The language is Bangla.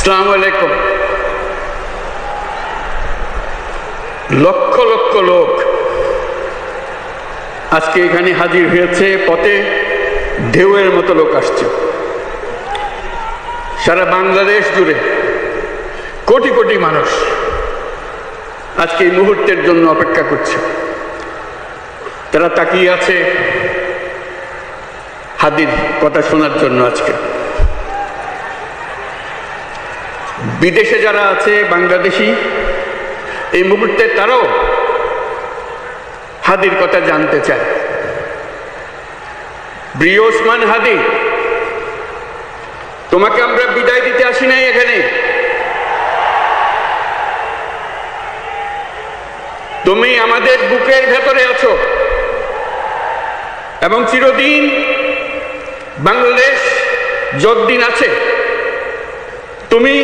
আসসালামু আলাইকুম। লক্ষ লক্ষ লোক আজকে এখানে হাজির হয়েছে। পথে ঢেউয়ের মতো লোক আসছে। সারা বাংলাদেশ জুড়ে কোটি কোটি মানুষ আজকে এই মুহূর্তের জন্য অপেক্ষা করছে। তারা তাকিয়ে আছে হাদির কথা শোনার জন্য। আজকে বিদেশে যারা আছে বাংলাদেশি, এই মুহূর্তে তারাও হাদির কথা জানতে চায়। প্রিয় ওসমান হাদি, তোমাকে আমরা বিদায় দিতে আসি নাই এখানে। তুমি আমাদের বুকের ভেতরে আছো এবং চিরদিন বাংলাদেশ যতদিন আছে তুমি